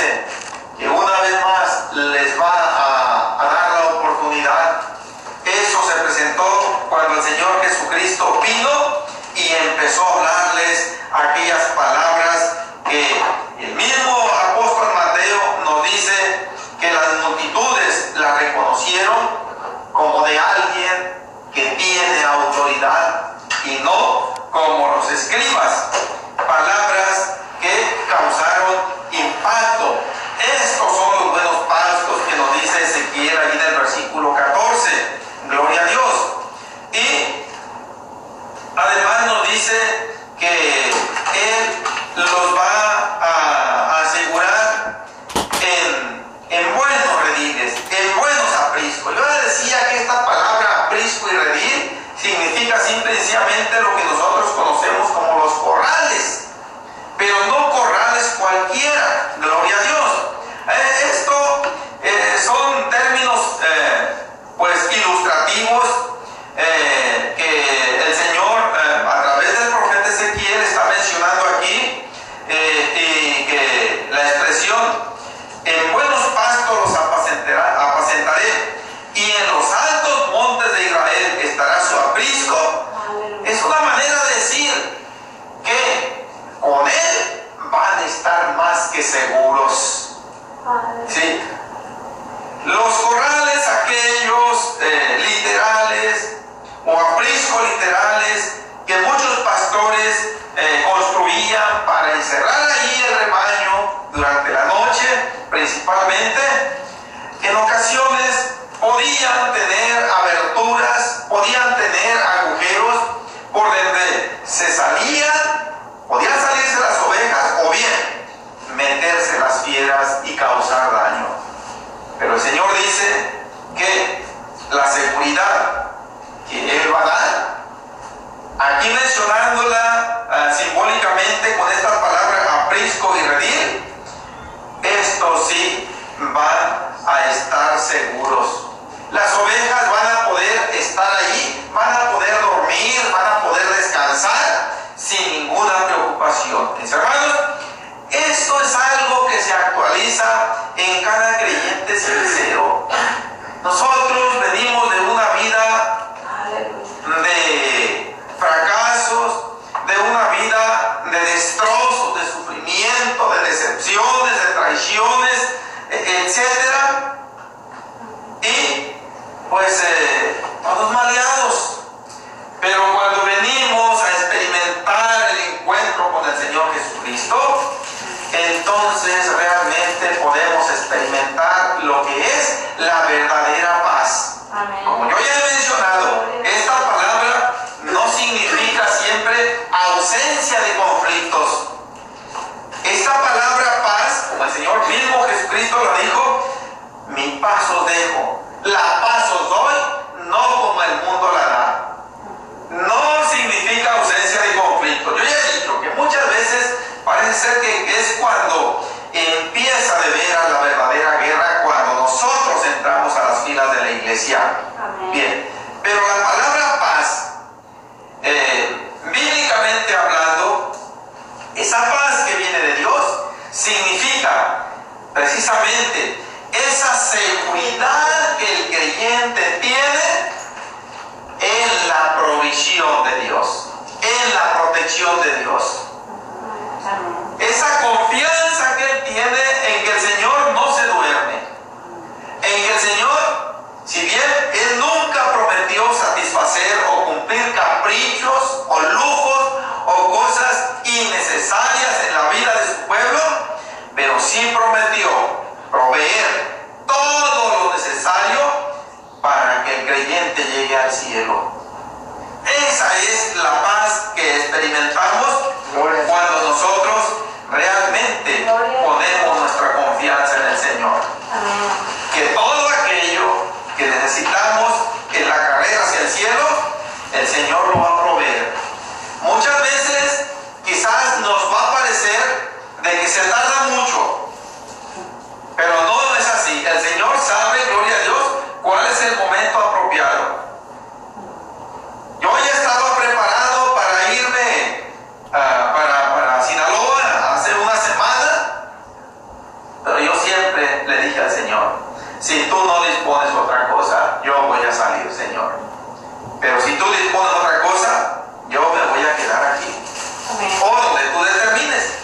dice que una vez más les va a dar la oportunidad. Eso se presentó cuando el Señor Jesucristo vino y empezó a hablarles aquellas palabras que el mismo apóstol Mateo nos dice que las multitudes la reconocieron como de alguien que tiene autoridad y no como los escribas. Palabras que causaron impacto. Estos son los buenos pastos que nos dice Ezequiel ahí en el versículo 14. Gloria a Dios. Y además nos dice que Él los va a asegurar en buenos rediles, en buenos apriscos. Yo les decía que esta palabra aprisco y redil significa simple y sencillamente lo que nosotros conocemos como los corrales, pero no corrales cualquiera. Gloria a Dios. Esto son términos pues ilustrativos que el Señor a través del profeta Ezequiel está mencionando aquí, y que la expresión en buenos pastos los apacentaré y en los altos montes de Israel estará su aprisco. Es una manera de decir que con Él van a estar más que seguros. ¿Sí? Los corrales aquellos literales o apriscos literales que muchos pastores construían para encerrar ahí el rebaño durante la noche principalmente, en ocasiones podían tener aberturas, podían tener agujeros por donde podían salirse las ovejas o bien meterse las fieras y causar daño. Pero el Señor dice que la seguridad que Él va a dar, aquí mencionándola simbólicamente con estas palabras aprisco y redil, estos sí van a estar seguros. Las ovejas van a poder estar ahí, van a poder dormir, van a poder descansar sin ninguna preocupación. Mis hermanos, esto es algo que se actualiza en cada creyente sincero. Nosotros venimos de una vida de fracasos, de una vida de destrozos, de sufrimiento, de decepciones, de traiciones, etcétera. Y pues todos maleados. Pero cuando venimos a experimentar el encuentro con el Señor Jesucristo, entonces realmente podemos experimentar lo que es la verdadera paz. Amén. Como yo ya he mencionado, esta palabra no significa siempre ausencia de conflictos. Esta palabra paz, como el Señor mismo Jesucristo lo dijo, mi paz os dejo, la paz os doy, no como el mundo la da. No significa ausencia de conflicto. Yo ya he dicho que muchas veces parece ser que es cuando empieza de veras la verdadera guerra, cuando nosotros entramos a las filas de la iglesia. Amén. Bien, pero la palabra paz, bíblicamente hablando, esa paz que viene de Dios significa precisamente esa seguridad que el creyente tiene en la provisión de Dios, en la protección de Dios. Esa confianza que él tiene en que el Señor no se duerme, en que el Señor, si bien Él nunca prometió satisfacer o cumplir caprichos o lujos o cosas innecesarias en la vida de su pueblo, pero sí prometió proveer todo lo necesario para que el creyente llegue al cielo. Esa es la paz que experimentamos cuando nosotros realmente ponemos nuestra confianza en el Señor. Que todo aquello que necesitamos en la carrera hacia el cielo, el Señor lo va a proveer. Muchas veces quizás nos va a parecer de que se tarda mucho, pero no es así. El Señor sabe, gloria a Dios, cuál es el momento apropiado. Yo ya estaba preparado para irme para Sinaloa hace una semana, pero Si tú no dispones otra cosa, yo voy a salir, Señor. Pero si tú dispones otra cosa, yo me voy a quedar aquí. Amén. O donde tú determines.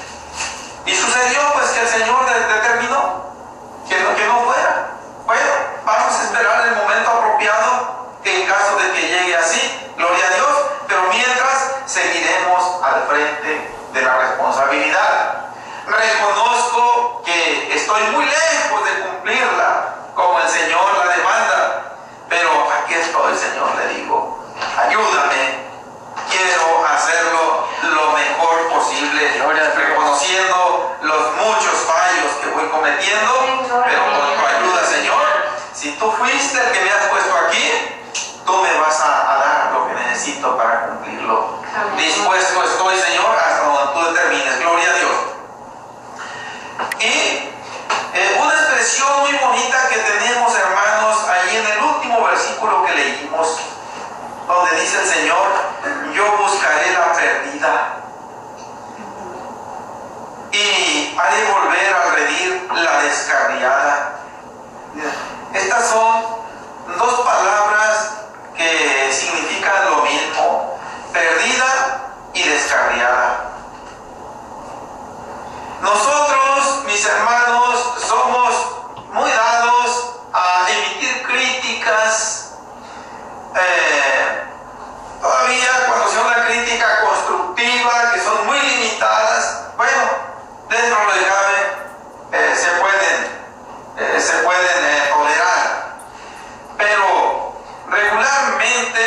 Y sucedió pues que el Señor determinó que no fuera. Bueno, vamos a esperar el momento apropiado, que en caso de que llegue así, gloria a Dios, pero mientras seguiremos al frente de la responsabilidad. Reconozco que estoy muy lejos de cumplirla como el Señor la demanda, pero aquí estoy, Señor, le digo, ayúdame, quiero hacerlo lo mejor posible, reconociendo los muchos fallos que voy cometiendo, pero con tu ayuda, Señor, si tú fuiste el que me has puesto aquí, tú me vas a dar lo que necesito para cumplirlo. Dispuesto estoy, Señor, hasta donde tú determines, gloria a Dios. Y una expresión muy bonita que tenemos, hermanos, allí en el último versículo que leímos, donde dice el Señor, yo buscaré la perdida y haré volver al redil la descarriada. Estas son dos palabras que significan lo mismo, perdida y descarriada. Nosotros, mis hermanos, somos muy dados a emitir críticas. Todavía cuando sea una crítica constructiva, que son muy limitadas, bueno, dentro de lo que cabe, se pueden tolerar. Pero regularmente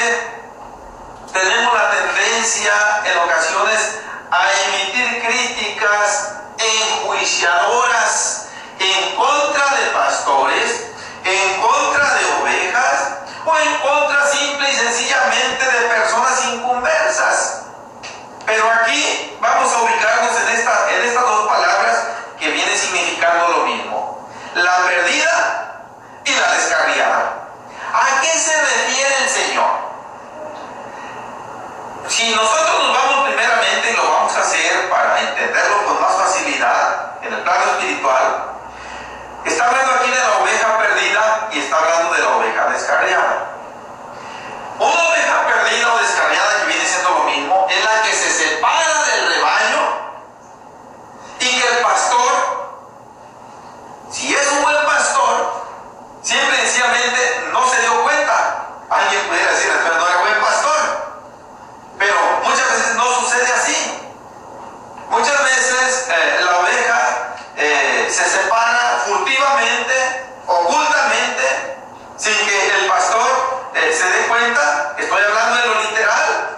tenemos la tendencia en ocasiones a emitir críticas enjuiciadoras en contra de pastores, en contra de ovejas o en contra simple y sencillamente de personas inconversas. Pero aquí vamos a ubicarnos en estas dos palabras que vienen significando lo mismo: la perdida y la descarriada. ¿A qué se refiere el Señor? Si nosotros nos vamos primeramente, y lo vamos a hacer para entenderlo con más facilidad en el plano espiritual, está hablando aquí de la oveja perdida y está hablando de la oveja descarriada. Una oveja perdida o descarriada, que viene siendo lo mismo, es la que se separa del rebaño y que el pastor, si es un buen pastor, simple y sencillamente no se dio cuenta. Alguien pudiera decir, pero no era buen pastor. Pero muchas veces no sucede así. Muchas veces la oveja se separa furtivamente, ocultamente, sin que el pastor se dé cuenta. Estoy hablando de lo literal.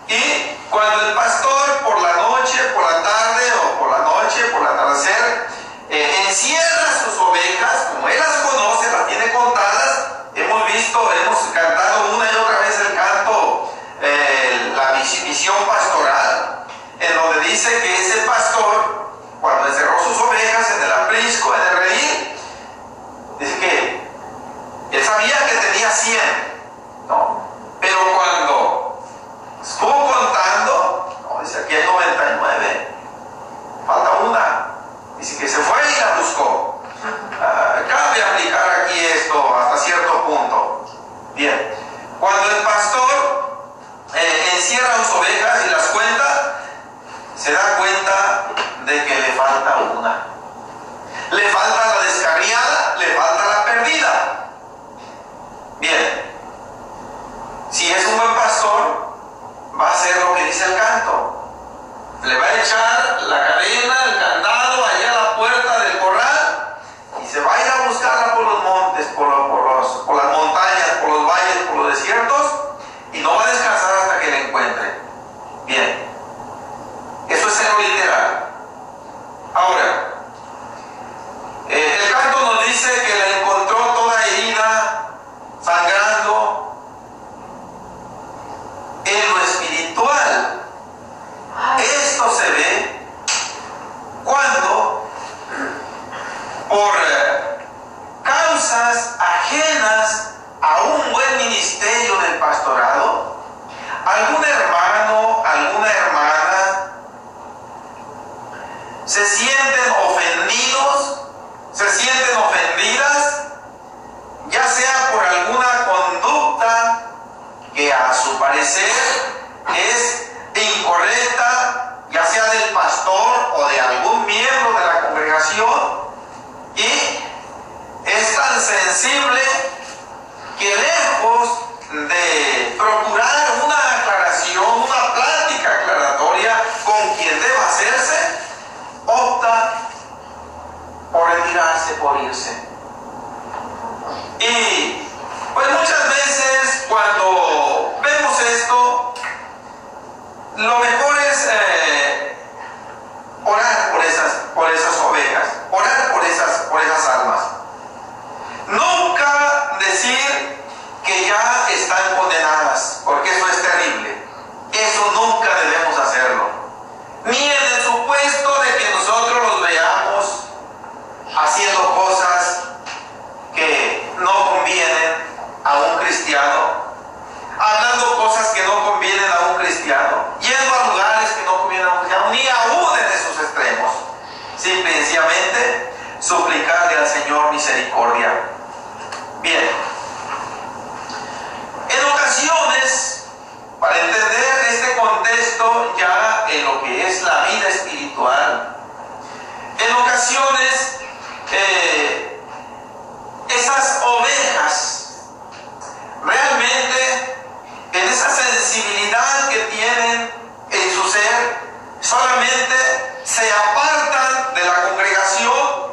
Y cuando el pastor por la noche, por la tarde o por la noche, por el atardecer, encierra sus ovejas, como él las conoce, las tiene contadas. Hemos cantado una y otra vez el canto, la visión pastoral, en donde dice que ese pastor, cuando encerró sus ovejas en el aprisco, en el redil, dice que él sabía que tenía 100, ¿no? Pero cuando estuvo contando, no, dice aquí hay 99, falta una. Dice que se fue y la buscó. Cabe aplicar aquí esto hasta cierto punto. Bien, cuando el pastor encierra sus ovejas y las cuenta, se da cuenta de que le falta una. Le falta la descarriada, le falta la perdida. Bien, si es un buen pastor, va a hacer lo que dice el canto. Le va a echar la cadena, el candado allá a la puerta del corral y se va a ir a buscarla por los montes, por las montañas, por los valles, por los desiertos, y no va a descansar hasta que la encuentre. Bien, eso es en lo literal. Ahora, el canto nos dice que la encontró toda herida, sangrando. En lo espiritual, esto se ve cuando, por causas ajenas a un buen ministerio del pastorado, algún hermano, alguna hermana se sienten ofendidos, se sienten ofendidas parecer es incorrecta, ya sea del pastor o de algún miembro de la congregación, y es tan sensible que lejos de procurar una aclaración, una plática aclaratoria con quien deba hacerse, opta por retirarse, por irse. Y pues muchas veces cuando vemos esto, lo mejor es orar por esas ovejas, orar por esas almas. Nunca decir que ya están condenadas, porque eso es terrible. Eso nunca debemos hacerlo. Ni en el supuesto de que nosotros los veamos haciendo cosas que no convienen a un cristiano, hablando cosas que no convienen a un cristiano, yendo a lugares que no convienen a un cristiano, ni aún en esos extremos. Simple y sencillamente suplicarle al Señor misericordia. Bien, en ocasiones, para entender este contexto ya en lo que es la vida espiritual, en ocasiones esas ovejas realmente en esa sensibilidad que tienen en su ser, solamente se apartan de la congregación,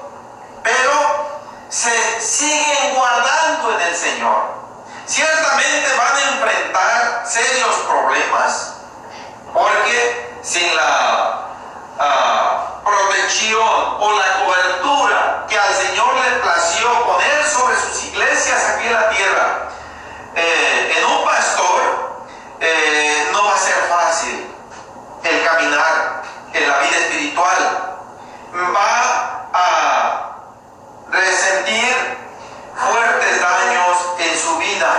pero se siguen guardando en el Señor. Ciertamente van a enfrentar serios problemas, porque sin la protección o la cobertura que al Señor le plació poner sobre sus iglesias aquí en la tierra, en un pastor, no va a ser fácil el caminar en la vida espiritual. Va a resentir fuertes daños en su vida,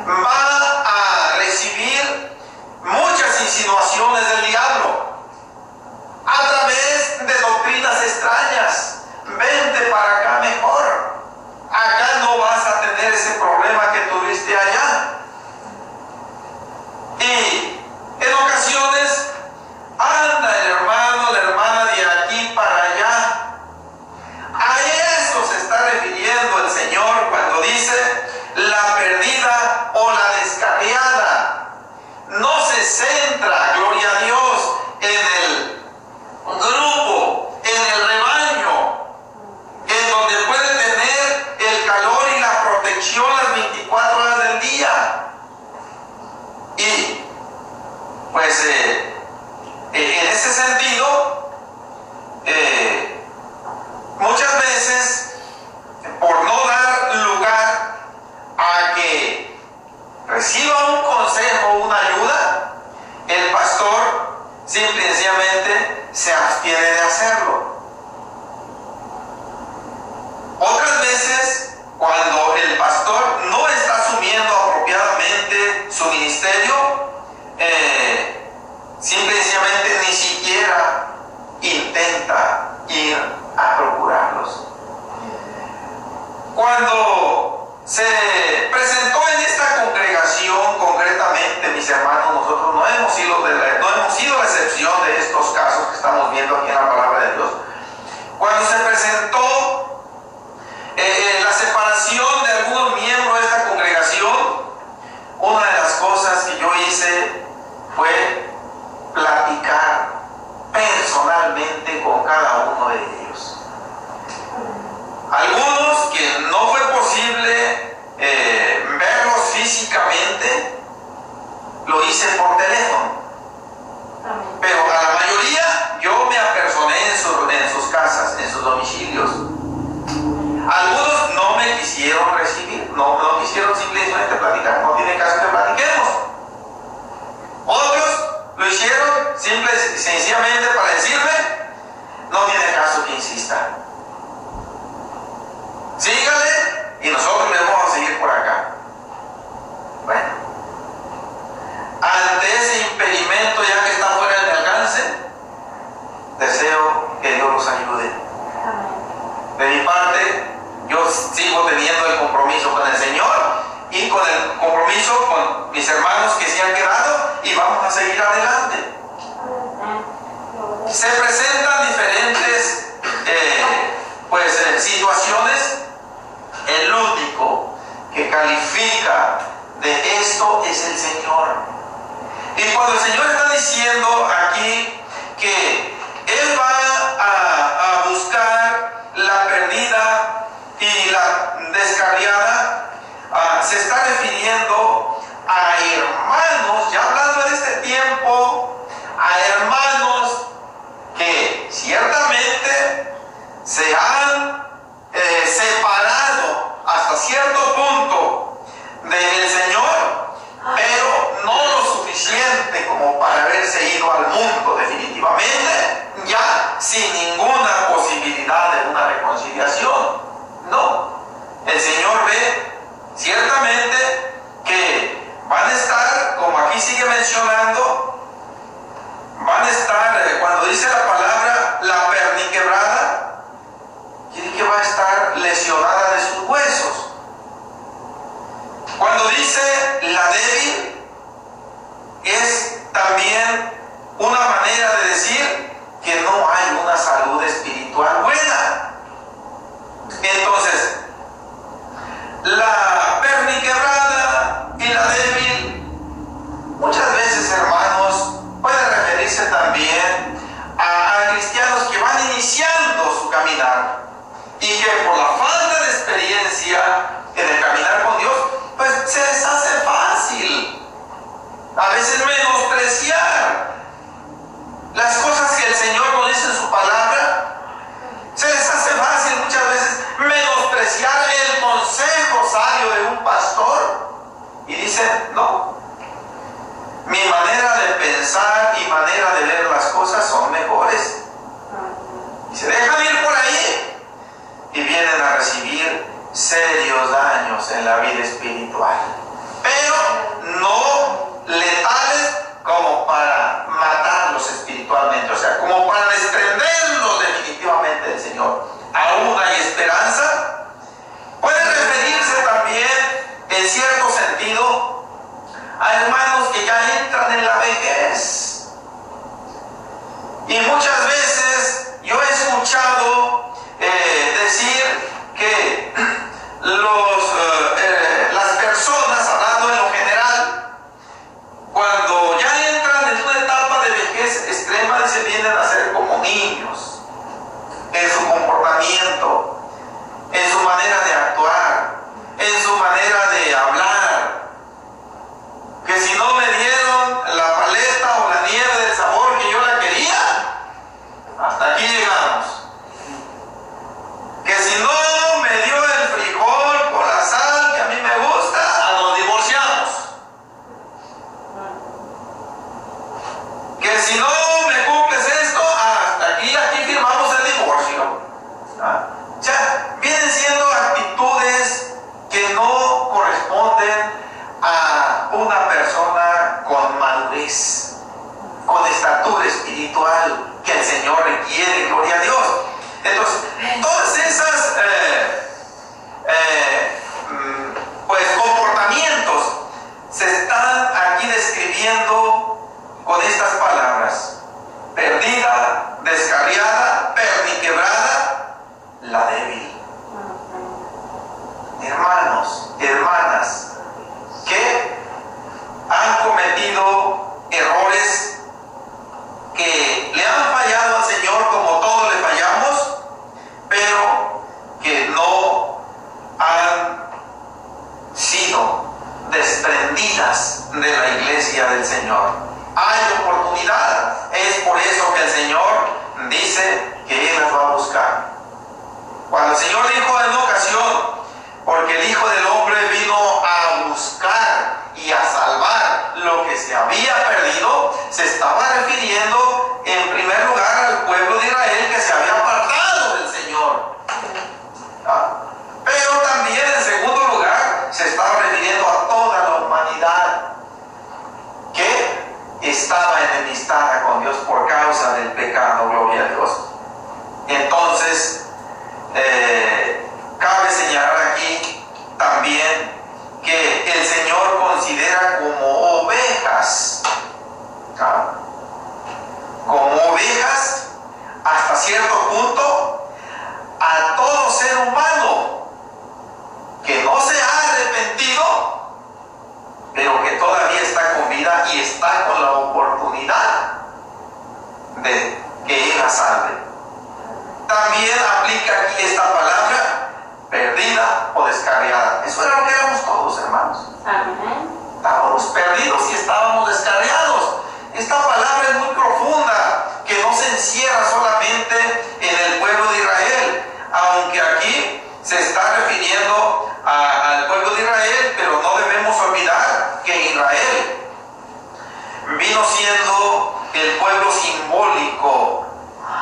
va a recibir muchas insinuaciones del diablo a través de doctrinas extrañas. Vente para acá mejor, acá no vas a tener ese problema que tuviste allá. Y en ocasiones anda el hermano, la hermana de aquí para allá. A eso se está refiriendo el Señor cuando dice la perdida o la descarriada. No se centra, gloria a Dios, en el grupo, en el rebaño, en donde puede tener el calor y la protección las 24 horas del día. Y pues en ese sentido, muchas veces, por no dar lugar a que reciba un consejo, una ayuda, el pastor simple y sencillamente se abstiene de hacerlo. Otras veces, cuando el pastor no está asumiendo apropiadamente su ministerio, simple y sencillamente ni siquiera intenta ir a procurarlos. Cuando se presentó en esta congregación, concretamente, mis hermanos, nosotros no hemos sido la excepción de estos casos que estamos viendo aquí en la palabra de Dios. Cuando se presentó la separación de algunos miembros de esta congregación, una de las cosas que yo hice fue platicar personalmente con cada uno de ellos. Algunos que no fue posible verlos físicamente, lo hice por teléfono. Pero a la mayoría yo me apersoné en sus casas, en sus domicilios. Algunos no me quisieron recibir, no quisieron simplemente platicar, no tiene caso que platiquemos. Otros lo hicieron simple y sencillamente para decirme, no tiene caso que insista. Sígale y nosotros le vamos a seguir por acá. Bueno, ante ese impedimento ya que está fuera de mi alcance, deseo que Dios los ayude. De mi parte, yo sigo teniendo el compromiso con el Señor y con el compromiso con mis hermanos que se han quedado, y vamos a seguir adelante. Se presentan diferentes situaciones. El único que califica de esto es el Señor. Y cuando el Señor está diciendo aquí que Él va a buscar la perdida y la descarriada, se está refiriendo a hermanos, ya hablando en este tiempo, a hermanos que ciertamente se han separado hasta cierto punto del Señor, pero no lo suficiente como para haberse ido al mundo definitivamente, ya sin ninguna posibilidad de una reconciliación. No, el Señor ve ciertamente que van a estar, como aquí sigue mencionando, van a estar, cuando dice la palabra la perniquebrada, quiere que va a estar lesionada de sus huesos. Cuando dice la débil, es también una manera de decir que no hay una salud espiritual buena. Entonces, la perniquebrada y la débil, muchas veces, hermanos, puede referirse también a cristianos que van iniciando su caminar y que por la falta de experiencia en el caminar con Dios, pues se les hace fácil a veces menospreciar las cosas que el Señor nos dice en su palabra. Se les hace fácil muchas veces menospreciar el consejo sabio de un pastor y dicen: no, mi manera de pensar y manera de ver las cosas son mejores, y se dejan ir por ahí y vienen a recibir serios daños en la vida espiritual, pero no letales como para matarlos espiritualmente, o sea, como para desprenderlos definitivamente del Señor. Aún hay esperanza. Puede referirse también, en cierto sentido, a hermanos que ya entran en la vejez. Y muchas veces yo he escuchado decir que las personas, hablando en lo general, cuando ya entran en una etapa de vejez extrema, se vienen a ser como niños en su comportamiento, en su manera de actuar, en su manera de hablar. Que si no me dieron la paleta o la nieve del sabor que yo la quería, hasta aquí llegamos. Que si no me dio el frijol con la sal que a mí me gusta, nos divorciamos. Que si no me cumples esto, hasta aquí firmamos el divorcio. O sea, vienen siendo actitudes que no corresponden a una persona con madurez, con estatura espiritual que el Señor requiere, gloria a Dios. Entonces, todas esas comportamientos se están aquí describiendo con estas palabras: perdida, descarriada, perniquebrada, la débil. Hermanos, hermanas, que han cometido errores, que le han fallado al Señor como todos le fallamos, pero que no han sido desprendidas de la iglesia del Señor. Hay oportunidad. Es por eso que el Señor dice que Él las va a buscar. Cuando el Señor dijo en ocasión: porque el Hijo del Hombre vino a buscar y a salvar lo que se había perdido, se estaba refiriendo en primer lugar al pueblo de Israel que se había apartado del Señor. Pero también en segundo lugar se estaba refiriendo a toda la humanidad que estaba enemistada con Dios por causa del pecado, gloria a Dios. Entonces, cabe señalar aquí también que el salve. También aplica aquí esta palabra, perdida o descarriada. Eso era lo que éramos todos, hermanos. Amén. Estábamos perdidos y estábamos descarriados. Esta palabra es muy profunda, que no se encierra solamente en el pueblo de Israel, aunque aquí se está refiriendo al pueblo de Israel, pero no debemos olvidar que Israel vino siendo el pueblo simbólico,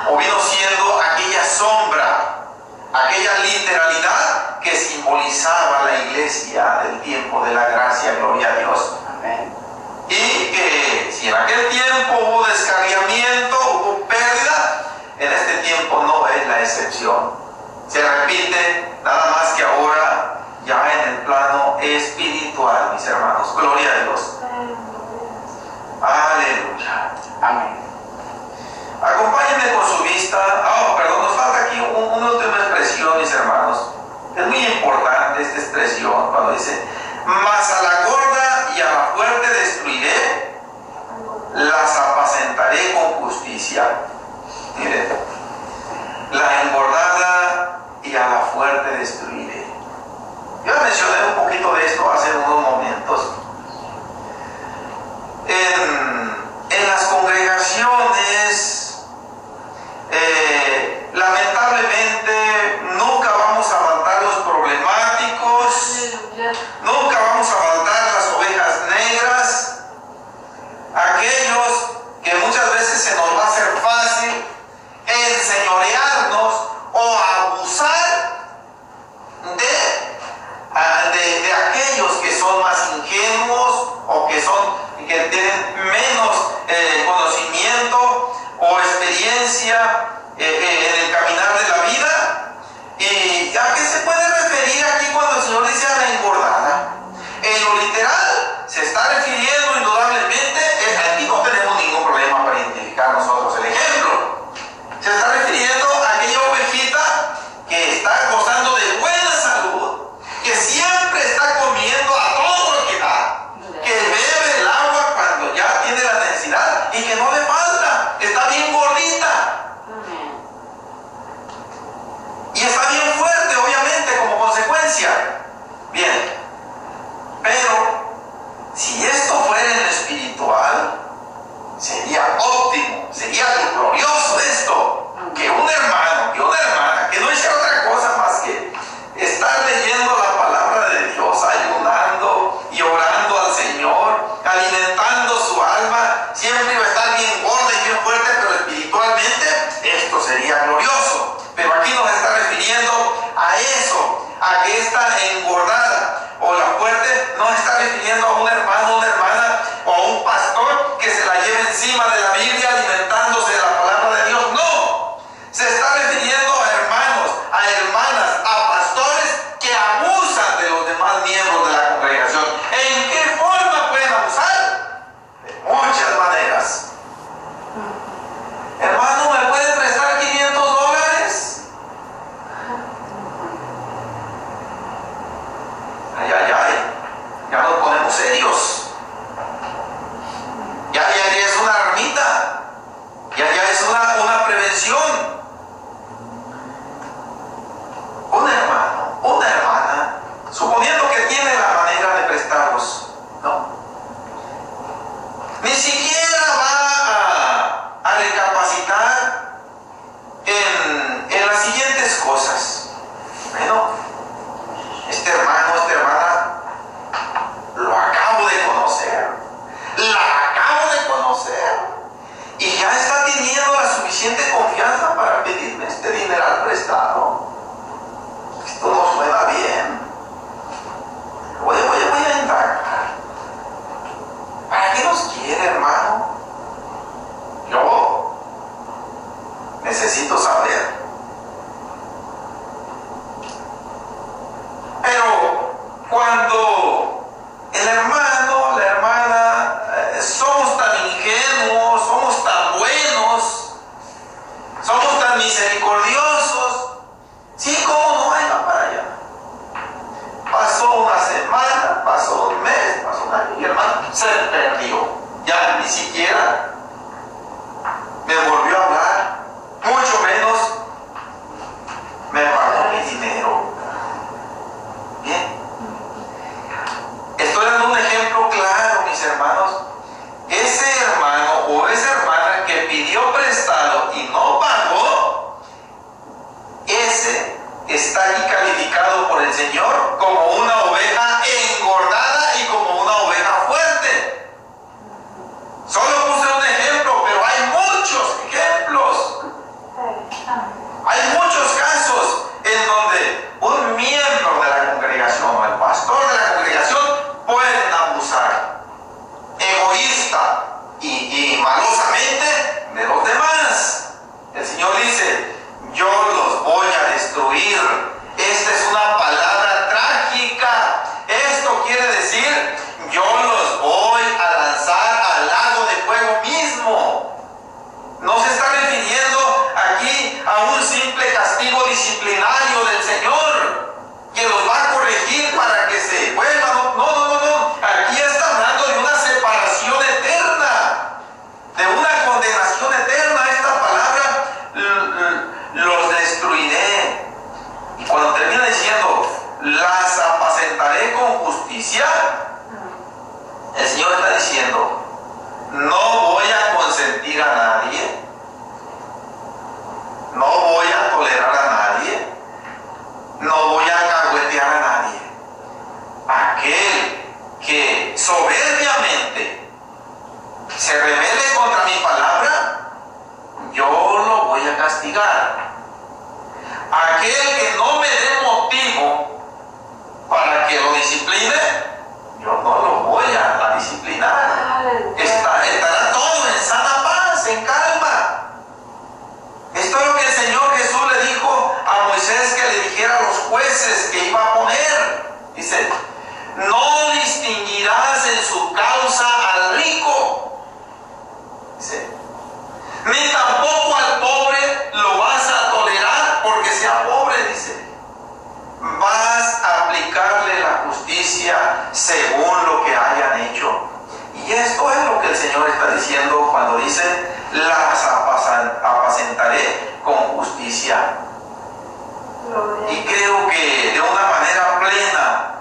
o vino siendo aquella sombra, aquella literalidad que simbolizaba la iglesia del tiempo de la gracia, gloria a Dios. Amén. Y que si en aquel tiempo hubo descarriamiento, hubo pérdida, en este tiempo no es la excepción. Se repite, nada más que ahora ya en el plano espiritual, mis hermanos. Gloria a Dios. Aleluya. Amén. Acompáñenme con su vista. Perdón, nos falta aquí una última expresión, mis hermanos. Es muy importante esta expresión cuando dice: mas a la gorda y a la fuerte destruiré, las apacentaré con justicia. Miren, la engordada y a la fuerte destruiré. Yo mencioné un poquito de esto hace unos momentos. En las congregaciones, lamentablemente, nunca vamos a faltar los problemáticos, nunca vamos a faltar las ovejas negras, aquellos que muchas veces se nos va a hacer fácil enseñorearnos o abusar de aquellos que son más ingenuos o que tienen menos conocimiento o experiencia en el caminar de la vida. ¿Y a qué se puede referir aquí cuando el Señor dice a la engordada? En lo literal se está refiriendo indudablemente, aquí no tenemos ningún problema para identificar nosotros el ejemplo. Se está refiriendo a aquella ovejita que está gozando de buena salud, que siempre está comiendo a todo lo que da, que bebe el agua cuando ya tiene la necesidad y que no le falta, está bien gordita. Y está bien fuerte, obviamente, como consecuencia. Bien, pero si esto fuera en lo espiritual, sería óptimo, sería glorioso esto. Que un hermano, que una hermana, que no hiciera otra cosa más que estar leyendo la palabra de Dios, ayunando y orando al Señor, alimentando su alma, siempre iba a estar bien gorda y bien fuerte, pero espiritualmente esto sería glorioso. Pero aquí nos está refiriendo a eso, a que esta engordada o la fuerte no está refiriendo a un hermano, una hermana o a un pastor que se la lleve encima de la Biblia alimentándose de la palabra de Dios. No, se está refiriendo a hermanos, a hermanas, a pastores que abusan de los demás miembros de la congregación. ¿En qué forma pueden abusar? De muchas maneras. Hermano, ¿me puede prestar $500? Ay, ay, ay, ya nos ponemos serios. Ya es una ermita, ya es una prevención. Un hermano, una hermana, suponiendo que tiene la manera de prestarlos, ¿no? Ni siquiera va a recapacitar en las siguientes cosas. Bueno, este hermano, esta hermana, lo acabo de conocer, la acabo de conocer, y ya está teniendo la suficiente confianza para pedirme este dineral prestado. Esto no suena bien. Voy a indagar. ¿Para qué nos quiere, hermano? Yo necesito saber. Pero cuando el hermano, la hermana, somos tan ingenuos, somos tan buenos, somos tan misericordiosos, sí, ¿cómo no? Ahí va para allá. Pasó una semana, pasó un mes, pasó un año y el hermano se perdió. Ya ni siquiera me volvió a hablar. a un simple castigo disciplinario del Señor, que los va a corregir para que se vuelvan. No. Aquí está hablando de una separación eterna, de una condenación eterna. Esta palabra, los destruiré. Y cuando termina diciendo, las apacentaré con justicia, el Señor está diciendo, no voy a consentir a nadie, no voy a tolerar a nadie, no voy a alcahuetear a nadie. Aquel que soberbiamente se rebele contra mi palabra, yo lo voy a castigar. Aquel que no me dé motivo para que lo discipline, yo no lo voy a disciplinar. Estará todo en sana paz, en calma. Esto es lo que el Señor Jesús le dijo a Moisés que le dijera a los jueces que iba a poner. Dice, no distinguirás en su causa al rico. Dice, ni tampoco al pobre lo vas a tolerar porque sea pobre, dice. Vas a aplicarle la justicia según lo que hayan hecho. Y esto es lo que el Señor está diciendo cuando dice, las apacentaré con justicia. Y creo que de una manera plena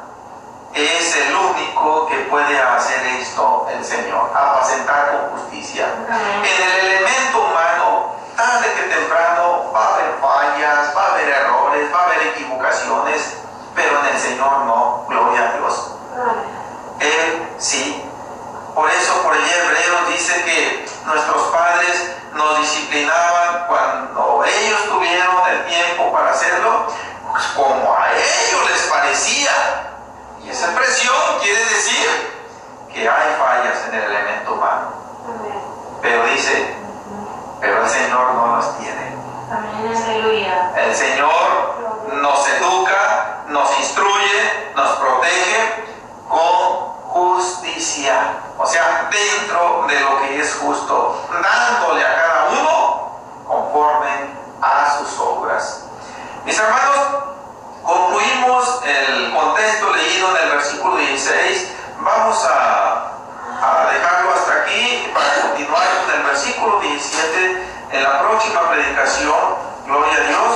es el único que puede hacer esto, el Señor, apacentar con justicia. En el elemento humano, tarde que temprano va a haber fallas, va a haber errores, va a haber equivocaciones, pero en el Señor no, gloria a Dios. Él sí. Por eso, por allí Hebreos dice que nuestros padres nos disciplinaban cuando ellos tuvieron el tiempo para hacerlo, pues como a ellos les parecía. Y esa expresión quiere decir que hay fallas en el elemento humano. Pero dice, pero el Señor no las tiene. El Señor nos educa, nos instruye, nos protege con justicia. O sea, dentro de lo que es justo, dándole a cada uno conforme a sus obras. Mis hermanos, concluimos el contexto leído en el versículo 16. Vamos a dejarlo hasta aquí para continuar con el versículo 17 en la próxima predicación. Gloria a Dios.